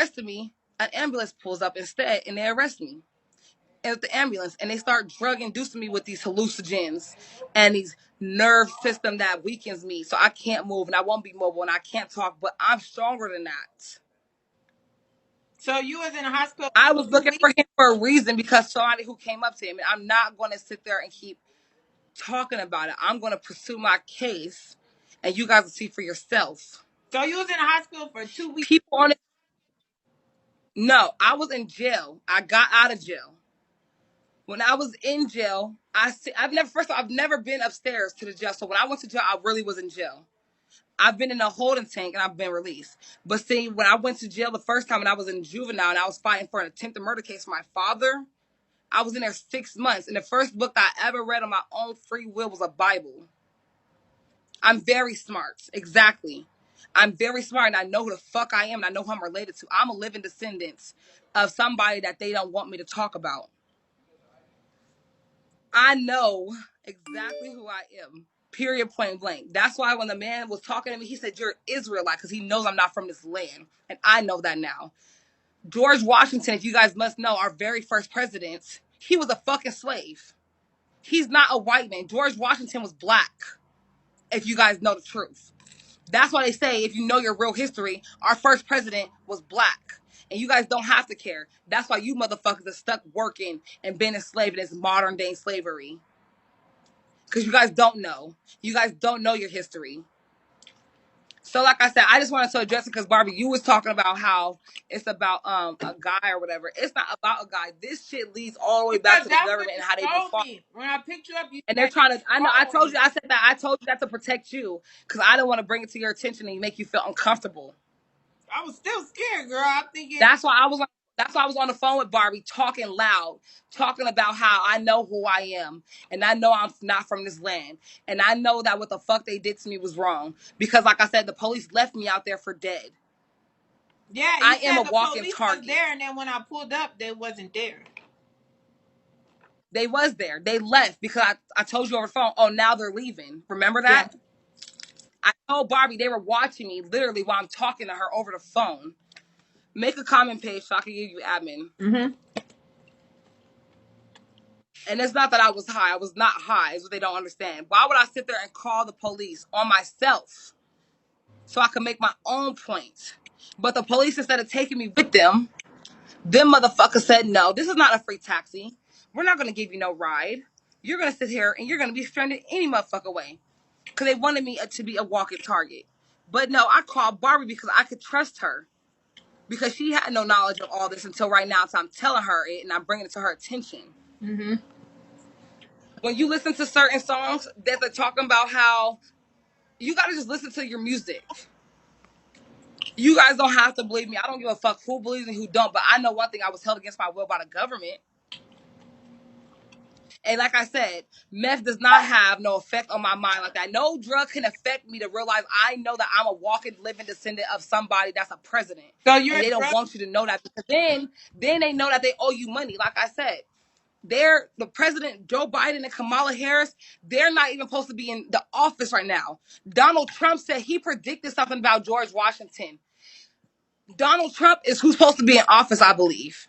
arrested me, an ambulance pulls up instead and they arrest me. And with the ambulance, and they start drug inducing me with these hallucinogens and these nerve system that weakens me, so I can't move and I won't be mobile and I can't talk, but I'm stronger than that. So you was in the hospital. I was looking for him for a reason because somebody who came up to him, and I'm not going to sit there and keep talking about it. I'm going to pursue my case, and you guys will see for yourself. So you was in the hospital for 2 weeks. People on it. No, I was in jail. I got out of jail. When I was in jail, I've never been upstairs to the jail. So when I went to jail, I really was in jail. I've been in a holding tank and I've been released. But see, when I went to jail the first time and I was in juvenile and I was fighting for an attempted murder case for my father, I was in there 6 months. And the first book I ever read on my own free will was a Bible. I'm very smart. Exactly. I'm very smart and I know who the fuck I am and I know who I'm related to. I'm a living descendant of somebody that they don't want me to talk about. I know exactly who I am. Period, point blank. That's why when the man was talking to me, he said, "You're Israelite," because he knows I'm not from this land. And I know that now. George Washington, if you guys must know, our very first president, he was a fucking slave. He's not a white man. George Washington was black, if you guys know the truth. That's why they say, if you know your real history, our first president was black. And you guys don't have to care. That's why you motherfuckers are stuck working and being enslaved in this modern day slavery. Because you guys don't know. You guys don't know your history. So like I said, I just wanted to address it because Barbie, you was talking about how it's about a guy or whatever. It's not about a guy. This shit leads all the way back to the government and how they been fought. When I picked you up, And they're trying to. I know. I told you. I said that. I told you that to protect you because I don't want to bring it to your attention and make you feel uncomfortable. I was still scared, girl. I'm thinking. That's why I was. That's why I was on the phone with Barbie, talking loud, talking about how I know who I am, and I know I'm not from this land, and I know that what the fuck they did to me was wrong. Because, like I said, the police left me out there for dead. Yeah, I am a walking target. Was there, and then when I pulled up, they wasn't there. They was there. They left because I told you over the phone. Oh, now they're leaving. Remember that? Yeah. I told Barbie they were watching me literally while I'm talking to her over the phone. Make a comment page so I can give you admin. Mm-hmm. And it's not that I was high. I was not high. Is what they don't understand. Why would I sit there and call the police on myself so I can make my own point? But the police, instead of taking me with them motherfuckers said, no, this is not a free taxi. We're not going to give you no ride. You're going to sit here and you're going to be stranded any motherfucker way. Because they wanted me to be a walking target. But no, I called Barbie because I could trust her. Because she had no knowledge of all this until right now. So I'm telling her it and I'm bringing it to her attention. Mm-hmm. When you listen to certain songs that they're talking about how you got to just listen to your music. You guys don't have to believe me. I don't give a fuck who believes and who don't. But I know one thing. I was held against my will by the government. And like I said, meth does not have no effect on my mind like that. No drug can affect me to realize I know that I'm a walking, living descendant of somebody that's a president. So and they don't want you to know that because then they know that they owe you money. Like I said, the president, Joe Biden and Kamala Harris, they're not even supposed to be in the office right now. Donald Trump said he predicted something about George Washington. Donald Trump is who's supposed to be in office, I believe.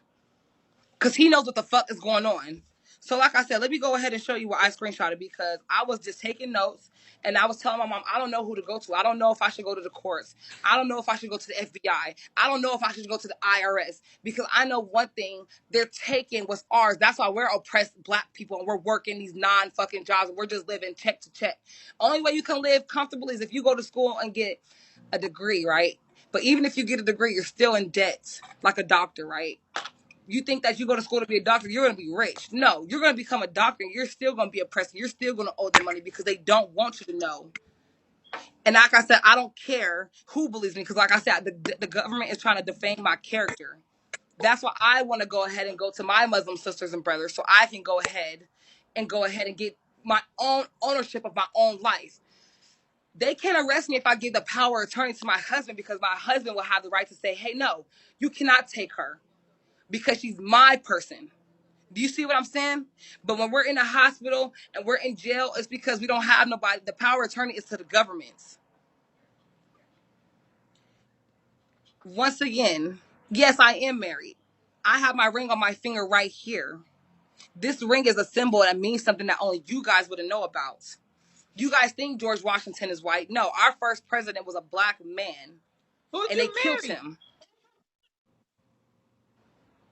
Because he knows what the fuck is going on. So like I said, let me go ahead and show you what I screenshotted because I was just taking notes and I was telling my mom, I don't know who to go to. I don't know if I should go to the courts. I don't know if I should go to the FBI. I don't know if I should go to the IRS because I know one thing, they're taking what's ours. That's why we're oppressed black people and we're working these non-fucking jobs and we're just living check to check. Only way you can live comfortably is if you go to school and get a degree, right? But even if you get a degree, you're still in debt like a doctor, right? You think that you go to school to be a doctor, you're going to be rich. No, you're going to become a doctor and you're still going to be oppressed. You're still going to owe them money because they don't want you to know. And like I said, I don't care who believes me because like I said, the government is trying to defame my character. That's why I want to go ahead and go to my Muslim sisters and brothers so I can go ahead and get my own ownership of my own life. They can't arrest me if I give the power of attorney to my husband because my husband will have the right to say, hey, no, you cannot take her. Because she's my person. Do you see what I'm saying? But when we're in a hospital and we're in jail, it's because we don't have nobody. The power of attorney is to the government. Once again, Yes, I am married. I have my ring on my finger right here. This ring is a symbol that means something that only you guys wouldn't know about. You guys think George Washington is white. No, our first president was a black man, Who'd and they you killed marry? him.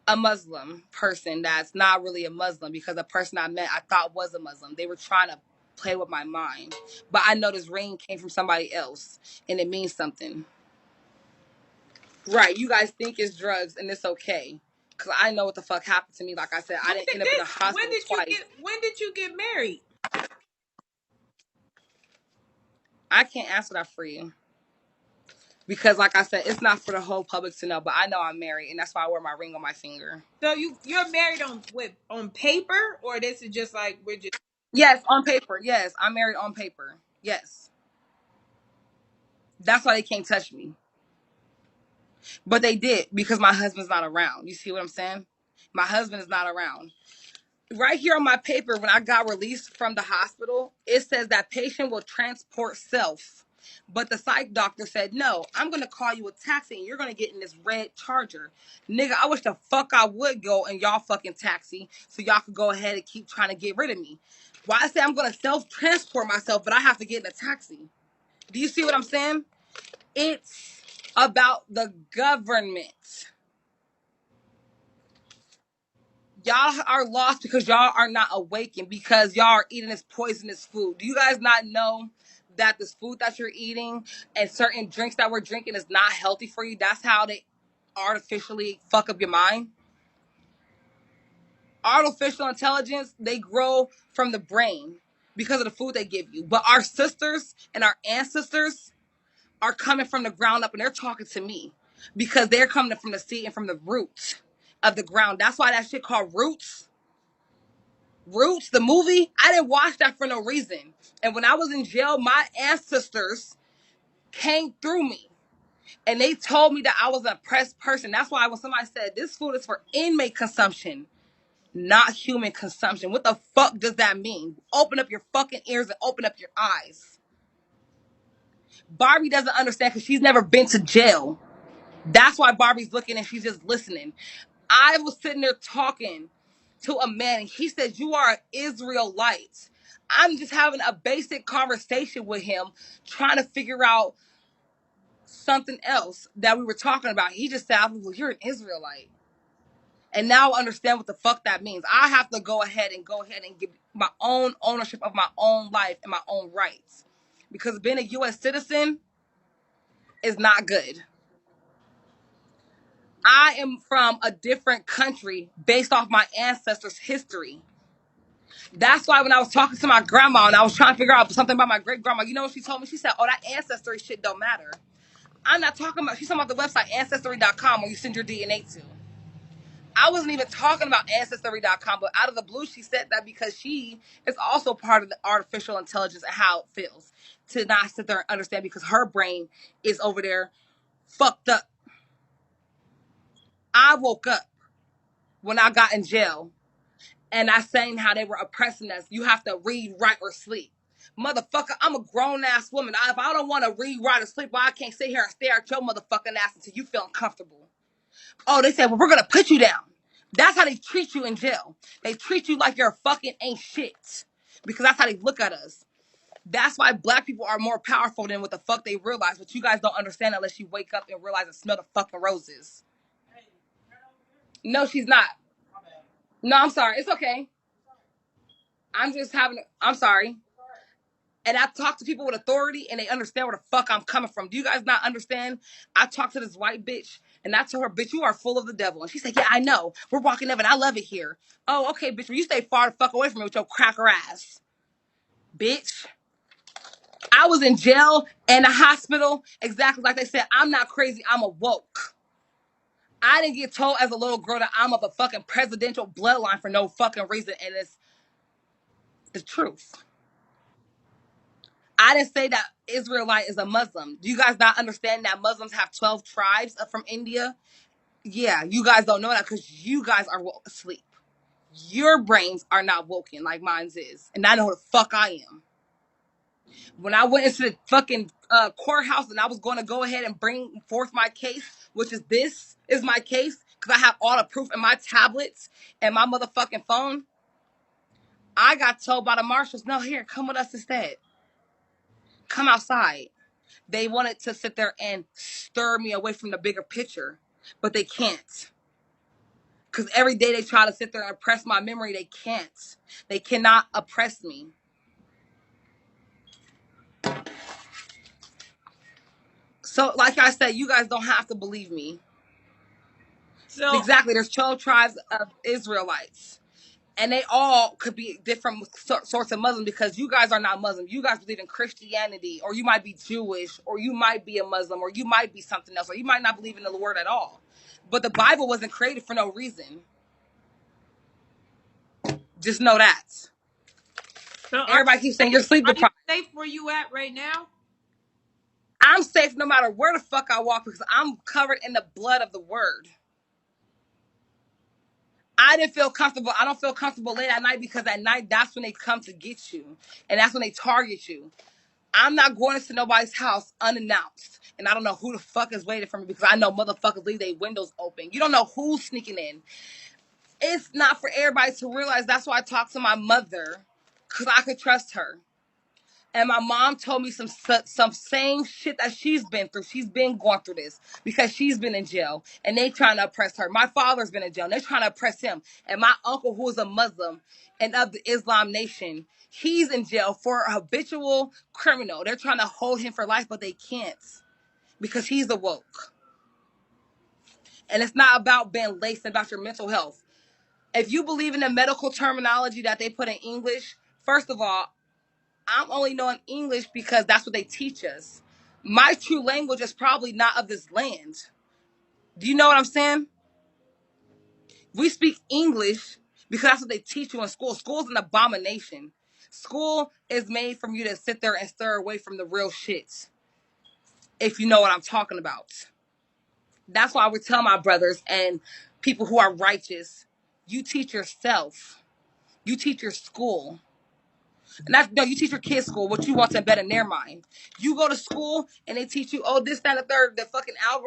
A Muslim person that's not really a Muslim, because the person I met I thought was a Muslim. They were trying to play with my mind. But I know this ring came from somebody else, and it means something. Right, you guys think it's drugs and it's okay. Cause I know what the fuck happened to me. Like I said, I didn't end up in the hospital twice. When did you get married? I can't answer that for you. Because like I said, it's not for the whole public to know. But I know I'm married, and that's why I wear my ring on my finger. So you're married on paper, or this is just like we're just Yes, on paper. Yes, I'm married on paper. Yes. That's why they can't touch me. But they did, because my husband's not around. You see what I'm saying? My husband is not around. Right here on my paper, when I got released from the hospital, it says that patient will transport self. But the psych doctor said, no, I'm going to call you a taxi and you're going to get in this red Charger. Nigga, I wish the fuck I would go in y'all fucking taxi so y'all could go ahead and keep trying to get rid of me. Why I say I'm going to self-transport myself, but I have to get in a taxi? Do you see what I'm saying? It's about the government. Y'all are lost because y'all are not awakened, because y'all are eating this poisonous food. Do you guys not know that this food that you're eating and certain drinks that we're drinking is not healthy for you? That's how they artificially fuck up your mind. Artificial intelligence, they grow from the brain because of the food they give you. But our sisters and our ancestors are coming from the ground up, and they're talking to me because they're coming from the seed and from the roots of the ground. That's why that shit called Roots. Roots, the movie, I didn't watch that for no reason. And when I was in jail, my ancestors came through me and they told me that I was an oppressed person. That's why when somebody said this food is for inmate consumption, not human consumption, what the fuck does that mean? Open up your fucking ears and open up your eyes. Barbie doesn't understand because she's never been to jail. That's why Barbie's looking and she's just listening. I was sitting there talking to a man and he said, you are an Israelite. I'm just having a basic conversation with him, trying to figure out something else that we were talking about. He just said, well, you're an Israelite. And now I understand what the fuck that means. I have to go ahead and give my own ownership of my own life and my own rights. Because being a U.S. citizen is not good. I am from a different country based off my ancestors' history. That's why when I was talking to my grandma and I was trying to figure out something about my great grandma, you know what she told me? She said, oh, that ancestry shit don't matter. I'm not talking about, she's talking about the website ancestry.com where you send your DNA to. I wasn't even talking about ancestry.com, but out of the blue, she said that because she is also part of the artificial intelligence and how it feels to not sit there and understand, because her brain is over there fucked up. I woke up when I got in jail and I saying how they were oppressing us. You have to read, write, or sleep. Motherfucker, I'm a grown ass woman. If I don't want to read, write, or sleep, why I can't sit here and stare at your motherfucking ass until you feel uncomfortable? Oh, they said, well, we're gonna put you down. That's how they treat you in jail. They treat you like you're fucking ain't shit. Because that's how they look at us. That's why black people are more powerful than what the fuck they realize. But you guys don't understand unless you wake up and realize and smell the fucking roses. No, she's not. No, I'm sorry. It's okay. I'm sorry. And I talk to people with authority and they understand where the fuck I'm coming from. Do you guys not understand? I talked to this white bitch and I told her, bitch, you are full of the devil. And she said, yeah, I know. We're walking up and I love it here. Oh, okay, bitch. Well, you stay far the fuck away from me with your cracker ass. Bitch. I was in jail and a hospital. Exactly like they said, I'm not crazy. I'm awoke. I didn't get told as a little girl that I'm of a fucking presidential bloodline for no fucking reason. And it's the truth. I didn't say that Israelite is a Muslim. Do you guys not understand that Muslims have 12 tribes from India? Yeah, you guys don't know that because you guys are asleep. Your brains are not woken like mine's is. And I know who the fuck I am. When I went into the fucking courthouse and I was going to go ahead and bring forth my case which is this is my case, because I have all the proof in my tablets and my motherfucking phone. I got told by the marshals, no, here, come with us instead. Come outside. They wanted to sit there and stir me away from the bigger picture, but they can't. Because every day they try to sit there and oppress my memory, they can't. They cannot oppress me. So, like I said, you guys don't have to believe me. So Exactly. There's 12 tribes of Israelites. And they all could be different sorts of Muslim, because you guys are not Muslim. You guys believe in Christianity, or you might be Jewish, or you might be a Muslim, or you might be something else, or you might not believe in the Lord at all. But the Bible wasn't created for no reason. Just know that. so Everybody keeps saying you're sleep are you deprived. safe where you at right now? I'm safe no matter where the fuck I walk, because I'm covered in the blood of the word. I didn't feel comfortable. I don't feel comfortable late at night, because at night, that's when they come to get you. And that's when they target you. I'm not going into nobody's house unannounced. And I don't know who the fuck is waiting for me, because I know motherfuckers leave their windows open. You don't know who's sneaking in. It's not for everybody to realize. That's why I talk to my mother, because I could trust her. And my mom told me some same shit that she's been through. She's been going through this because she's been in jail, and they trying to oppress her. My father's been in jail, and they're trying to oppress him. And my uncle, who is a Muslim and of the Islam nation, he's in jail for a habitual criminal. They're trying to hold him for life, but they can't, because he's awoke. And it's not about being laced, about your mental health. If you believe in the medical terminology that they put in English, first of all, I'm only knowing English because that's what they teach us. My true language is probably not of this land. Do you know what I'm saying? We speak English because that's what they teach you in school. School's an abomination. School is made for you to sit there and stir away from the real shit, if you know what I'm talking about. That's why I would tell my brothers and people who are righteous, you teach yourself. You teach your school. And that's, no, you teach your kids school what you want to embed in their mind. You go to school and they teach you, oh, this, that, and the third, the fucking algorithm.